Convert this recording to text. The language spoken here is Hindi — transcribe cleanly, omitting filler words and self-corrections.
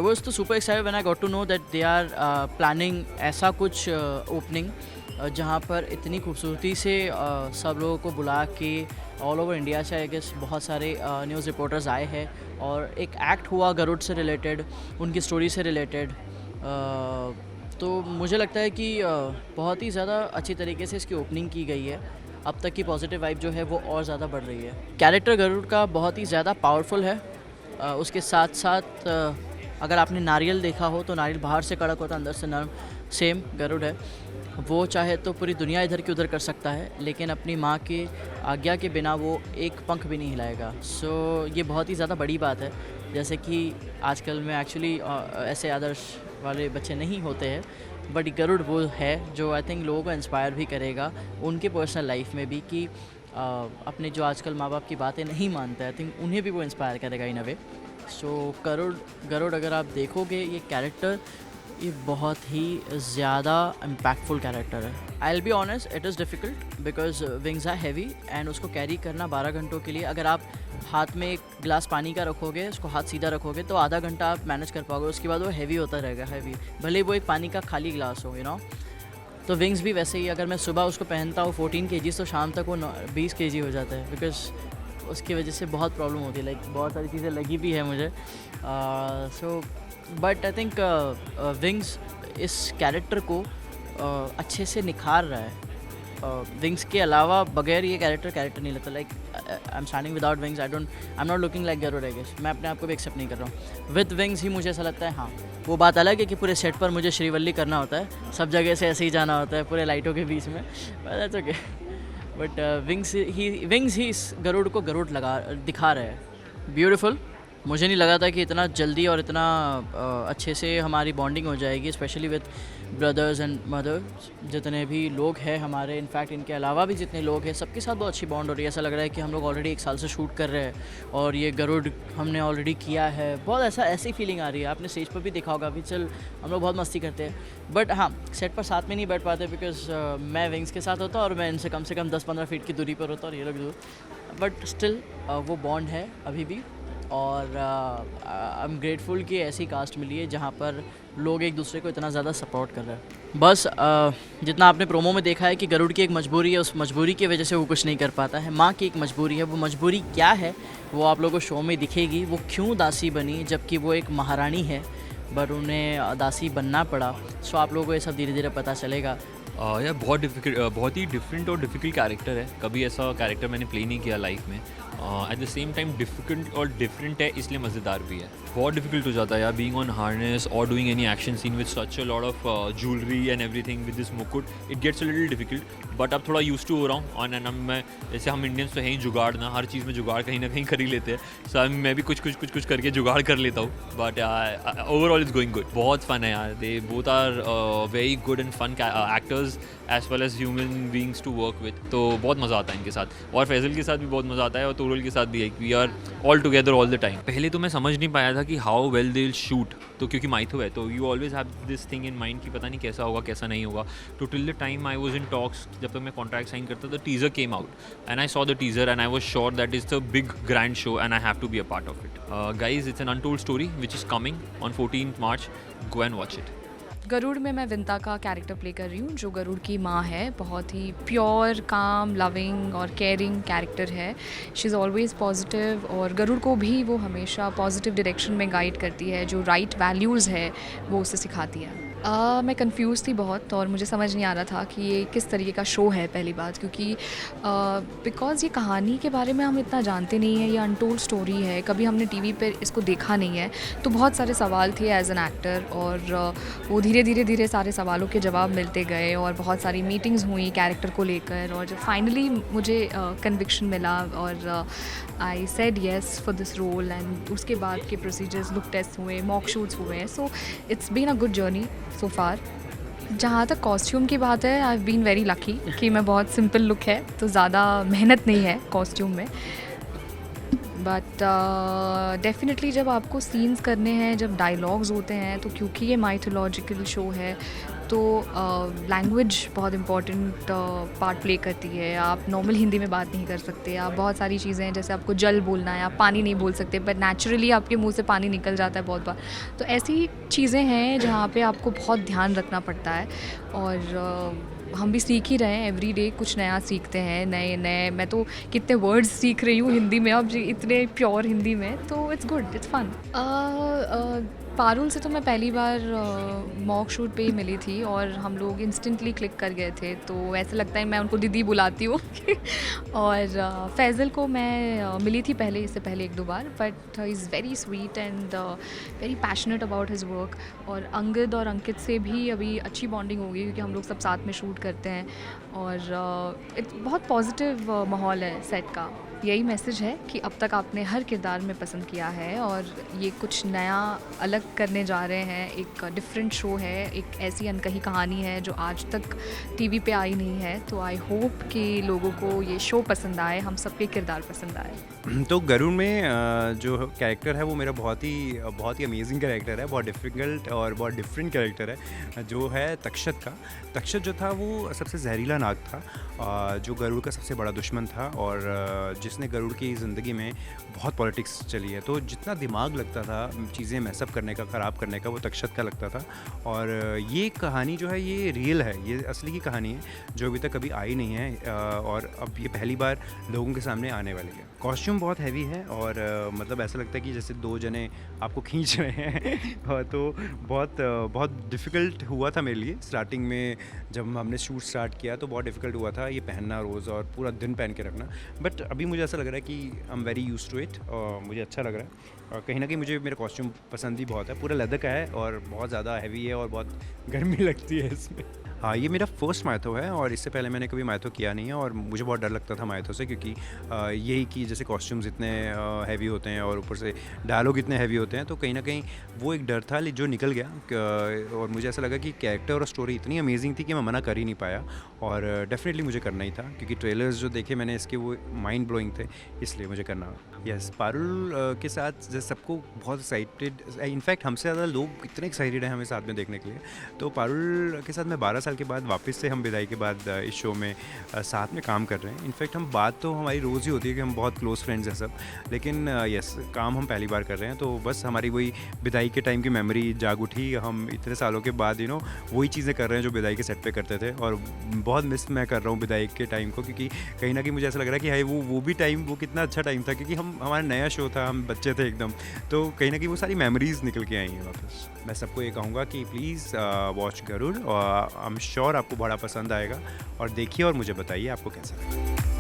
वॉज तो super excited when I got to know that they are planning ऐसा कुछ ओपनिंग जहाँ पर इतनी खूबसूरती से सब लोगों को बुला के ऑल ओवर इंडिया से आई गेस बहुत सारे न्यूज़ रिपोर्टर्स आए हैं और एक एक्ट हुआ गरुड़ से रिलेटेड, उनकी स्टोरी से रिलेटेड। तो मुझे लगता है कि बहुत ही ज़्यादा अच्छी तरीके से इसकी ओपनिंग की गई है। अब तक की पॉजिटिव वाइब जो है वो और ज़्यादा बढ़ रही है। कैरेक्टर गरुड़ का बहुत ही ज़्यादा पावरफुल है। उसके साथ साथ अगर आपने नारियल देखा हो तो नारियल बाहर से कड़क होता है, अंदर से नरम। सेम गरुड़ है। वो चाहे तो पूरी दुनिया इधर की उधर कर सकता है, लेकिन अपनी माँ की आज्ञा के बिना वो एक पंख भी नहीं हिलाएगा। सो ये बहुत ही ज़्यादा बड़ी बात है। जैसे कि आजकल में एक्चुअली ऐसे आदर्श वाले बच्चे नहीं होते हैं, बट गरुड़ वो है जो आई थिंक लोगों को इंस्पायर भी करेगा उनके पर्सनल लाइफ में भी, कि अपने जो आजकल माँ बाप की बातें नहीं मानते, आई थिंक उन्हें भी वो इंस्पायर करेगा इन अ वे। सो गरुड़ अगर आप देखोगे ये कैरेक्टर, ये बहुत ही ज़्यादा इम्पैक्टफुल कैरेक्टर है। I will be honest, it is difficult because wings are heavy and उसको कैरी करना 12 घंटों के लिए, अगर आप हाथ में एक गिलास पानी का रखोगे, उसको हाथ सीधा रखोगे तो आधा घंटा आप मैनेज कर पाओगे, उसके बाद वो हैवी होता रहेगा, हैवी, भले वो एक पानी का खाली गिलास हो, यू नो। तो विंग्स भी वैसे ही, अगर मैं सुबह उसको पहनता हूँ 14 kg तो शाम तक वो 20 kg हो जाता है, बिकॉज उसकी वजह से बहुत प्रॉब्लम होती है, लाइक बहुत सारी चीज़ें लगी भी है मुझे। So but I think wings इस कैरेक्टर को अच्छे से निखार रहा है। विंग्स के अलावा बगैर ये कैरेक्टर नहीं लगता। Like I am standing without wings, I am not looking like Garud, I guess. मैं अपने आप को भी एक्सेप्ट नहीं कर रहा हूँ। विद विंग्स ही मुझे ऐसा लगता है। हाँ, वो बात अलग है कि पूरे सेट पर मुझे श्रीवल्ली करना होता है, सब जगह से ऐसे ही जाना होता है पूरे लाइटों के बीच में, दैट्स ओके। बट विंग्स ही इस गरुड़ को गरुड़ दिखा रहे हैं। ब्यूटीफुल। मुझे नहीं लगा था कि इतना जल्दी और इतना अच्छे से हमारी बॉन्डिंग हो जाएगी, specially with brothers and mothers. जितने भी लोग हैं हमारे, इनफैक्ट इनके अलावा भी जितने लोग हैं, सबके साथ बहुत अच्छी बॉन्ड हो रही है। ऐसा लग रहा है कि हम लोग ऑलरेडी 1 साल से शूट कर रहे हैं और ये गरुड़ हमने ऑलरेडी किया है। बहुत ऐसी फीलिंग आ रही है। आपने स्टेज पर भी देखा होगा, अभी चल हम लोग बहुत मस्ती करते हैं, बट हाँ, सेट पर साथ में नहीं बैठ पाते बिकॉज मैं विंग्स के साथ होता और मैं इनसे कम से कम 10-15 फीट की दूरी पर होता और ये लोग दूर, बट स्टिल वो बॉन्ड है अभी भी। और आई एम ग्रेटफुल कि ऐसी कास्ट मिली है जहाँ पर लोग एक दूसरे को इतना ज़्यादा सपोर्ट कर रहे हैं। बस जितना आपने प्रोमो में देखा है कि गरुड़ की एक मजबूरी है, उस मजबूरी की वजह से वो कुछ नहीं कर पाता है। माँ की एक मजबूरी है, वो मजबूरी क्या है वो आप लोगों को शो में दिखेगी। वो क्यों दासी बनी जबकि वो एक महारानी है, बट उन्हें दासी बनना पड़ा। सो आप लोगों को ये सब धीरे धीरे पता चलेगा। यार बहुत ही डिफरेंट और डिफ़िकल्ट कैरेक्टर है। कभी ऐसा कैरेक्टर मैंने प्ले नहीं किया लाइफ में। At the same time difficult और डिफरेंट है, इसलिए मज़ेदार भी है। बहुत डिफिकल्ट हो जाता है यार, बीइंग ऑन हार्नेस और doing any action scene with such a lot of jewellery and everything with this मुकुट, it gets a little difficult. But अब थोड़ा यूज टू हो रहा हूँ। और एंड मैं, जैसे हम इंडियंस तो हैं ही जुगाड़ ना, हर चीज़ में जुगाड़ कहीं ना कहीं कर ही लेते हैं। सो मैं भी कुछ करके जुगाड़ कर लेता हूँ। But overall it's going good. बहुत फन है यार। They both are very good and fun actors as well as human beings to work with. तो बहुत मज़ा आता है इनके साथ, और फैजल के साथ भी बहुत मज़ा आता है, और तोरल के साथ भी है। We are all together all the time. पहले तो मैं समझ नहीं पाया था कि how well they will shoot, तो क्योंकि माइथो है तो you always have this thing in mind कि पता नहीं कैसा होगा कैसा नहीं होगा। तो till the time I was in talks, जब तक मैं कॉन्ट्रैक्ट साइन करता, the teaser came out and I saw the teaser and I was sure that is the big grand show and I have to be a part of it. Guys, it's an untold story which is coming on 14th March. Go and watch it. Garud में मैं विंता का कैरेक्टर प्ले कर रही हूँ, जो गरुड़ की माँ है। बहुत ही प्योर, काम, लविंग और केयरिंग कैरेक्टर है। शी इज़ ऑलवेज़ पॉजिटिव, और गरुड़ को भी वो हमेशा पॉजिटिव डायरेक्शन में गाइड करती है। जो राइट वैल्यूज़ है वो उसे सिखाती है। मैं कंफ्यूज थी बहुत, और मुझे समझ नहीं आ रहा था कि ये किस तरीके का शो है, पहली बात, क्योंकि बिकॉज़ ये कहानी के बारे में हम इतना जानते नहीं है। ये अनटोल्ड स्टोरी है, कभी हमने टीवी पर इसको देखा नहीं है। तो बहुत सारे सवाल थे एज एन एक्टर, और वो धीरे सारे सवालों के जवाब मिलते गए, और बहुत सारी मीटिंग्स हुई कैरेक्टर को लेकर, और जब फाइनली मुझे कन्विक्शन मिला और I said yes for this role, and उसके बाद के प्रोसीजर्स, लुक टेस्ट हुए, मॉक शूट्स हुए। So it's been a good journey so far. जहाँ तक कॉस्ट्यूम की बात है, I have been very lucky कि मैं बहुत सिंपल लुक है, तो ज़्यादा मेहनत नहीं है कॉस्ट्यूम में। बट डेफिनेटली जब आपको सीन्स करने हैं, जब डायलॉग्स होते हैं, तो क्योंकि ये माइथोलॉजिकल शो है, तो लैंग्वेज बहुत इम्पॉर्टेंट पार्ट प्ले करती है। आप नॉर्मल हिंदी में बात नहीं कर सकते, आप बहुत सारी चीज़ें हैं, जैसे आपको जल बोलना है, आप पानी नहीं बोल सकते, पर नेचुरली आपके मुंह से पानी निकल जाता है बहुत बार। तो ऐसी चीज़ें हैं जहाँ पे आपको बहुत ध्यान रखना पड़ता है, और हम भी सीख ही रहे हैं, एवरी डे कुछ नया सीखते हैं, नए नए। मैं तो कितने वर्ड्स सीख रही हूँ हिंदी में अब, इतने प्योर हिंदी में, तो it's good, it's fun. Parul से तो मैं पहली बार मॉक शूट पे ही मिली थी, और हम लोग इंस्टेंटली क्लिक कर गए थे, तो ऐसा लगता है मैं उनको दीदी बुलाती हूँ। और फैज़ल को मैं मिली थी पहले, इससे पहले 1-2 बार, but he is very sweet and very passionate about his work. और अंगद और अंकित से भी अभी अच्छी बॉन्डिंग होगी, क्योंकि हम लोग सब साथ में शूट करते हैं, और एक बहुत पॉजिटिव माहौल है सेट का। यही मैसेज है कि अब तक आपने हर किरदार में पसंद किया है, और ये कुछ नया अलग करने जा रहे हैं, एक डिफरेंट शो है, एक ऐसी अनकही कहानी है जो आज तक टीवी पे आई नहीं है। तो आई होप कि लोगों को ये शो पसंद आए, हम सबके किरदार पसंद आए। तो गरुड़ में जो कैरेक्टर है वो मेरा बहुत ही अमेजिंग कैरेक्टर है, बहुत डिफ़िकल्ट और बहुत डिफरेंट कैरेक्टर है, जो है तक्षत का। तक्षत जो था वो सबसे जहरीला नाग था, जो गरुड़ का सबसे बड़ा दुश्मन था, और जिसने गरुड़ की ज़िंदगी में बहुत पॉलिटिक्स चली है। तो जितना दिमाग लगता था चीज़ें मैसअप करने का, ख़राब करने का, वो तक्षत का लगता था। और ये कहानी जो है ये रियल है, ये असली की कहानी है, जो अभी तक कभी आई नहीं है, और अब ये पहली बार लोगों के सामने आने वाली है। कॉस्ट्यूम बहुत हैवी है, और मतलब ऐसा लगता है कि जैसे 2 जने आपको खींच रहे हैं। और तो बहुत डिफ़िकल्ट हुआ था मेरे लिए स्टार्टिंग में, जब हमने शूट स्टार्ट किया तो बहुत डिफ़िकल्ट हुआ था ये पहनना रोज़, और पूरा दिन पहन के रखना। बट अभी मुझे ऐसा लग रहा है कि I am very used to it, और मुझे अच्छा लग रहा है। और कहीं ना कहीं मुझे मेरा कॉस्ट्यूम पसंद भी बहुत है, पूरा लेदर का है, और बहुत ज़्यादा हैवी है, और बहुत गर्मी लगती है इसमें। हाँ, ये मेरा फर्स्ट माइथो है, और इससे पहले मैंने कभी माइथो किया नहीं है, और मुझे बहुत डर लगता था माइथो से, क्योंकि यही कि जैसे कॉस्ट्यूम्स इतने हैवी होते हैं, और ऊपर से डायलॉग इतने हैवी होते हैं, तो कहीं ना कहीं वो एक डर था जो निकल गया। और मुझे ऐसा लगा कि कैरेक्टर और स्टोरी इतनी अमेजिंग थी कि मैं मना कर ही नहीं पाया, और डेफिनेटली मुझे करना ही था, क्योंकि ट्रेलर्स जो देखे मैंने इसके वो माइंड ब्लोइंग थे, इसलिए मुझे करना। यस, पारुल के साथ जैसे सबको बहुत एक्साइटेड, इनफैक्ट हमसे ज़्यादा लोग इतने एक्साइटेड हैं हमें साथ में देखने के लिए। तो पारुल के साथ मैं 12 साल के बाद वापस से हम विदाई के बाद इस शो में साथ में काम कर रहे हैं। इनफैक्ट हम बात तो हमारी रोज़ ही होती है कि हम बहुत क्लोज फ्रेंड्स हैं सब, लेकिन यस, काम हम पहली बार कर रहे हैं। तो बस हमारी वही विदाई के टाइम की मेमोरी जाग उठी, हम इतने सालों के बाद वही चीज़ें कर रहे हैं जो विदाई के सेट पे करते थे, और बहुत मिस मैं कर रहा हूँ विदाई के टाइम को, क्योंकि कहीं ना कहीं मुझे ऐसा लग रहा है कि हाय वो भी टाइम, वो कितना अच्छा टाइम था, क्योंकि हमारा नया शो था, हम बच्चे थे एकदम, तो कहीं ना कहीं वो सारी मेमोरीज निकल के आई हैं वापस। मैं सबको ये कहूँगा कि प्लीज़ वॉच गरुड़, और आई एम श्योर आपको बड़ा पसंद आएगा, और देखिए और मुझे बताइए आपको कैसा लगा।